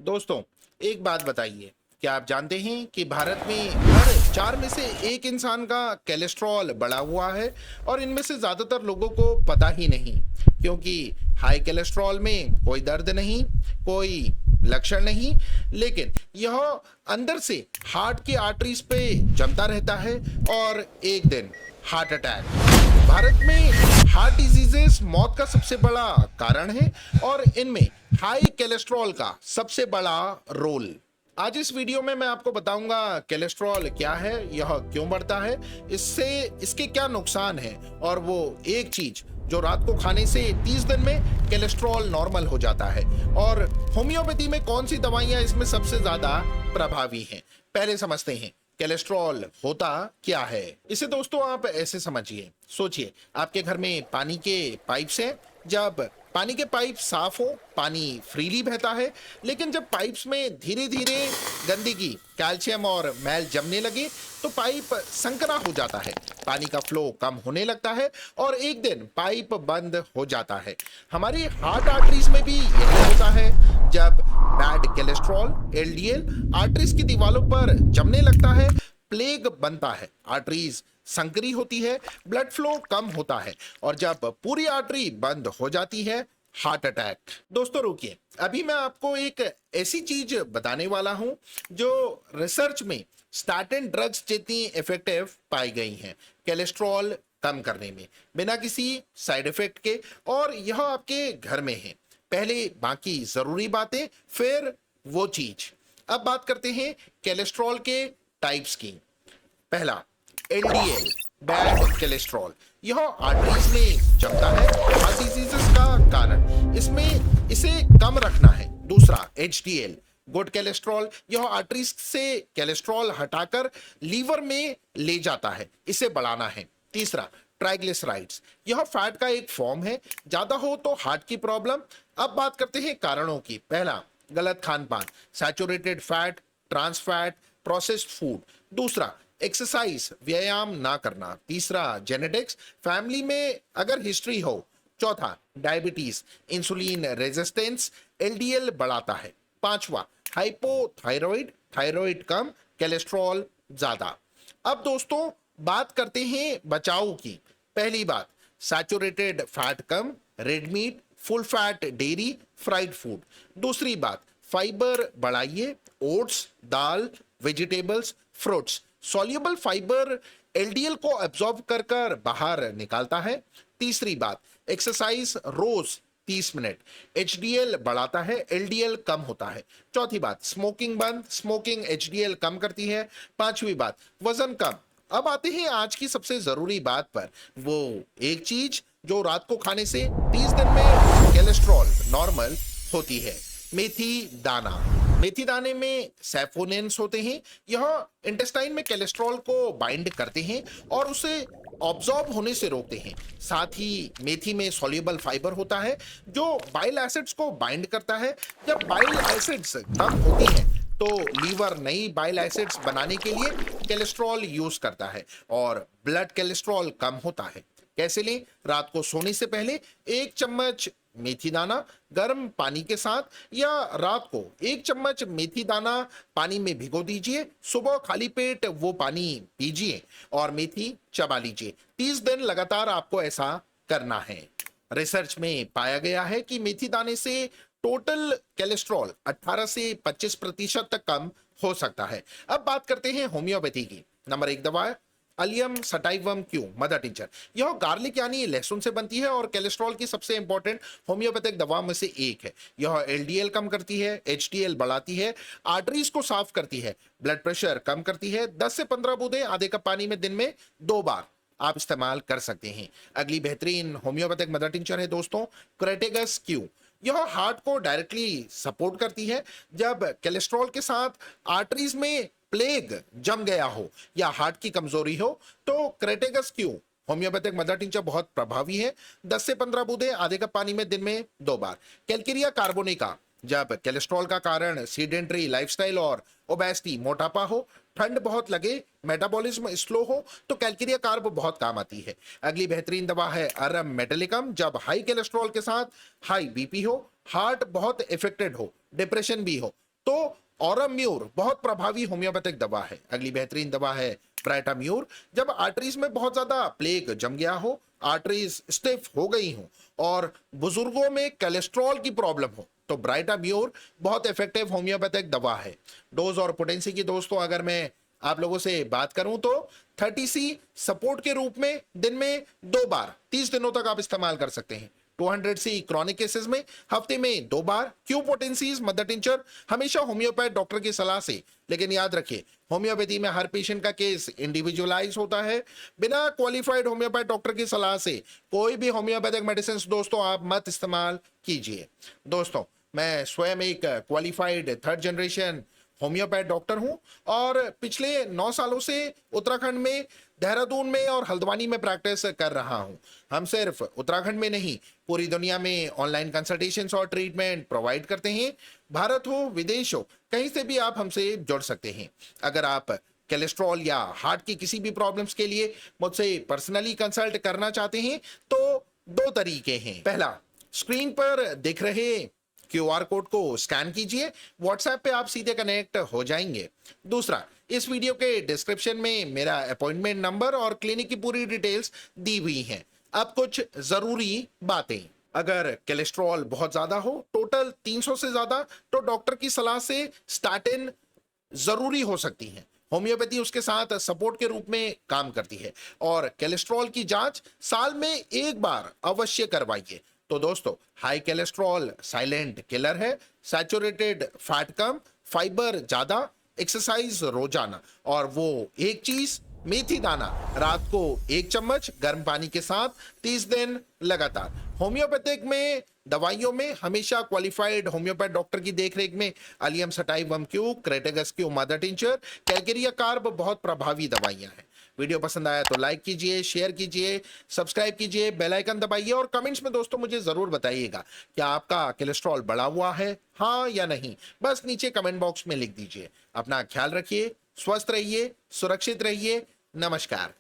दोस्तों, एक बात बताइए, क्या आप जानते हैं कि भारत में हर 4 में से 1 इंसान का कोलेस्ट्रॉल बढ़ा हुआ है और इनमें से ज़्यादातर लोगों को पता ही नहीं, क्योंकि हाई कोलेस्ट्रॉल में कोई दर्द नहीं, कोई लक्षण नहीं, लेकिन यह अंदर से हार्ट की आर्टरीज पे जमता रहता है और एक दिन हार्ट अटैक। भारत में हार्ट डिजीजेस मौत का सबसे बड़ा कारण है और इनमें हाई कोलेस्ट्रॉल का सबसे बड़ा रोल। आज इस वीडियो में मैं आपको बताऊंगा कोलेस्ट्रॉल क्या है, यह क्यों बढ़ता है, इससे इसके क्या नुकसान है और वो एक चीज जो रात को खाने से 30 दिन में कोलेस्ट्रॉल नॉर्मल हो जाता है, और होम्योपैथी में कौन सी दवाइयां इसमें सबसे ज्यादा प्रभावी हैं। पहले समझते हैं कोलेस्ट्रॉल होता क्या है। इसे दोस्तों आप ऐसे समझिए, सोचिए आपके घर में पानी के पाइप्स हैं। जब पानी के पाइप साफ हो, पानी फ्रीली बहता है, लेकिन जब पाइप्स में धीरे धीरे गंदगी, कैल्शियम और मैल जमने लगे तो पाइप संकरा हो जाता है, पानी का फ्लो कम होने लगता है और एक दिन पाइप बंद हो जाता है। हमारी हार्ट आर्टरीज में भी यही होता है। जब बैड कोलेस्ट्रॉल एलडीएल आर्टरीज की दीवारों पर जमने लगता है, प्लेग बनता है, आर्टरीज संकरी होती है, ब्लड फ्लो कम होता है और जब पूरी आर्टरी बंद हो जाती है, हार्ट अटैक। दोस्तों रुकिए, अभी मैं आपको एक ऐसी चीज बताने वाला हूं जो रिसर्च में स्टैटिन ड्रग्स जितनी इफेक्टिव पाई गई हैं कोलेस्ट्रॉल कम करने में, बिना किसी साइड इफेक्ट के, और यह आपके घर में है। पहले बाकी जरूरी बातें, फिर वो चीज। अब बात करते हैं कोलेस्ट्रॉल के टाइप्स की। पहला, एलडीएल बैड कोलेस्ट्रॉल, यह आर्टरीज में जमता है, हार्ट डिजीजेस का कारण, इसमें इसे कम रखना है। दूसरा, एचडीएल गुड कोलेस्ट्रॉल, यह आर्टरीज से कोलेस्ट्रॉल हटाकर लीवर में ले जाता है, इसे बढ़ाना है। तीसरा, ट्राइग्लिसराइड्स, यह फैट का एक फॉर्म है, ज्यादा हो तो हार्ट की प्रॉब्लम। अब बात करते हैं कारणों की। पहला, गलत खान पान, saturated fat, trans fat, processed food. दूसरा, एक्सरसाइज, व्यायाम ना करना। तीसरा, जेनेटिक्स, फैमिली में अगर हिस्ट्री हो। चौथा, डायबिटीज, इंसुलिन रेजिस्टेंस एलडीएल बढ़ाता है। पांचवा, हाइपोथायराइड, थायराइड कम, कोलेस्ट्रॉल ज्यादा। अब दोस्तों बात करते हैं बचाव की। पहली बात, सैचुरेटेड फैट कम, red meat, full fat dairy, fried food. दूसरी बात, फाइबर बढ़ाइए, ओट्स, दाल, vegetables, fruits. Soluble fibre LDL को एब्जॉर्ब कर कर बाहर निकालता है। तीसरी बात, एक्सरसाइज रोज 30 मिनट, एचडीएल बढ़ाता है, एलडीएल कम होता है। चौथी बात, स्मोकिंग बंद, स्मोकिंग एचडीएल कम करती है। पांचवी बात, वजन कम। अब आते हैं आज की सबसे जरूरी बात पर, वो एक चीज जो रात को खाने से 30 दिन में कोलेस्ट्रॉल नॉर्मल होती है, मेथी दाना। मेथी दाने में सैफोनिन्स होते हैं, यह इंटेस्टाइन में कोलेस्ट्रॉल को बाइंड करते हैं और उसे ऑब्जॉर्ब होने से रोकते हैं। साथ ही मेथी में सॉल्युबल फाइबर होता है जो बाइल एसिड्स को बाइंड करता है। जब बाइल एसिड्स कम होती हैं तो लीवर नई बाइल एसिड्स बनाने के लिए कोलेस्ट्रॉल यूज करता है और ब्लड कोलेस्ट्रॉल कम होता है। कैसे लें? रात को सोने से पहले 1 चम्मच मेथी दाना गर्म पानी के साथ, या रात को 1 चम्मच मेथी दाना पानी में भिगो दीजिए, सुबह खाली पेट वो पानी पीजिए और मेथी चबा लीजिए। 30 दिन लगातार आपको ऐसा करना है। रिसर्च में पाया गया है कि मेथी दाने से टोटल कोलेस्ट्रॉल 18 से 25% तक कम हो सकता है। अब बात करते हैं होम्योपैथी की। नंबर 1 दवा, अलियम सटाइवम क्यू मदर टिंचर, यह गार्लिक यानी लहसुन से बनती है और कोलेस्ट्रॉल की सबसे इंपॉर्टेंट होम्योपैथिक दवा में से एक है। यह एलडीएल कम करती है, एचडीएल बढ़ाती है, आर्टरीज को साफ करती है, ब्लड प्रेशर कम करती है। 10 से 15 बूंदें आधे कप पानी में दिन में 2 बार आप इस्तेमाल कर सकते हैं। अगली बेहतरीन होम्योपैथिक मदर टिंचर है दोस्तों क्रेटेगस क्यू। यह हार्ट को डायरेक्टली सपोर्ट करती है। जब कोलेस्ट्रॉल के साथ आर्टरीज में प्लेग जम गया हो या हार्ट की कमजोरी हो तो Crataegus Q homeopathic mother tincture बहुत प्रभावी है। 10 से 15 बूंदें आधे कप पानी में दिन में 2 बार। कैलकेरिया कार्बोनिका, जब कोलेस्ट्रॉल का कारण सीडेंटरी लाइफस्टाइल और ओबेसिटी, मोटापा हो, ठंड बहुत लगे, मेटाबॉलिज्म स्लो हो तो कैलकेरिया कार्ब बहुत काम आती है। अगली बेहतरीन दवा है अरम मेटालिकम, जब हाई कोलेस्ट्रॉल के साथ हाई बीपी हो, हार्ट बहुत इफेक्टेड हो, डिप्रेशन भी हो तो ऑराम्यूर बहुत प्रभावी होम्योपैथिक दवा है। अगली बेहतरीन दवा है ब्राइटाम्यूर। जब आर्टरीज में बहुत ज्यादा प्लेग जम गया हो, आर्टरीज स्टिफ हो गई हो और बुजुर्गों में कोलेस्ट्रॉल की प्रॉब्लम हो, तो ब्राइटाम्यूर बहुत इफेक्टिव होम्योपैथिक दवा है। डोज और पोटेंसी की दोस्तों अगर मैं आप लोगों से बात करूं तो 30C सपोर्ट के रूप में दिन में 2 बार 30 दिनों तक आप इस्तेमाल कर सकते हैं। 200C क्रॉनिक केसेस में हफ्ते में 2 बार। क्यू पोटेंसीज मदर टिंचर हमेशा होम्योपैथ डॉक्टर की सलाह से, लेकिन याद रखिए होम्योपैथी में हर पेशेंट का केस इंडिविजुअलाइज होता है। बिना क्वालिफाइड होम्योपैथ डॉक्टर की सलाह से कोई भी होम्योपैथिक मेडिसिन दोस्तों आप मत इस्तेमाल कीजिए। दोस्तों मैं स्वयं एक qualified 3rd generation homeopath doctor हूं और पिछले 9 सालों से उत्तराखंड में, देहरादून में और हल्द्वानी में प्रैक्टिस कर रहा हूं। हम सिर्फ उत्तराखंड में नहीं, पूरी दुनिया में ऑनलाइन कंसल्टेशंस और ट्रीटमेंट प्रोवाइड करते हैं। भारत हो, विदेश हो, कहीं से भी आप हमसे जुड़ सकते हैं। अगर आप कोलेस्ट्रॉल या हार्ट की किसी भी प्रॉब्लम्स के लिए मुझसे पर्सनली कंसल्ट करना चाहते हैं तो 2 तरीके हैं। पहला, स्क्रीन पर दिख रहे QR कोड को स्कैन कीजिए, व्हाट्सएप पे आप सीधे कनेक्ट हो जाएंगे। दूसरा, इस वीडियो के डिस्क्रिप्शन में मेरा अपॉइंटमेंट नंबर और क्लिनिक की पूरी डिटेल्स दी हुई हैं। अब कुछ जरूरी बातें। अगर कोलेस्ट्रॉल बहुत ज्यादा हो, टोटल 300 से ज्यादा, तो डॉक्टर की सलाह से स्टैटिन जरूरी हो सकती है। होम्योपैथी उसके साथ सपोर्ट के रूप में काम करती है और कोलेस्ट्रॉल की जांच साल में 1 बार अवश्य करवाइए। तो दोस्तों हाई कोलेस्ट्रॉल साइलेंट किलर है। सैचुरेटेड फैट कम, फाइबर ज्यादा, एक्सरसाइज रोजाना, और वो एक चीज मेथी दाना रात को 1 चम्मच गर्म पानी के साथ 30 दिन लगातार। होम्योपैथिक में दवाइयों में हमेशा क्वालिफाइड होम्योपैथ डॉक्टर की देखरेख में allium sativum Q, crataegus Q mother tincture, calcarea carb बहुत प्रभावी दवाइयां हैं। वीडियो पसंद आया तो लाइक कीजिए, शेयर कीजिए, सब्सक्राइब कीजिए, बेल आइकन दबाइए और कमेंट्स में दोस्तों मुझे जरूर बताइएगा क्या आपका कोलेस्ट्रॉल बढ़ा हुआ है, हाँ या नहीं। बस नीचे कमेंट बॉक्स में लिख दीजिए। अपना ख्याल रखिए, स्वस्थ रहिए, सुरक्षित रहिए। नमस्कार।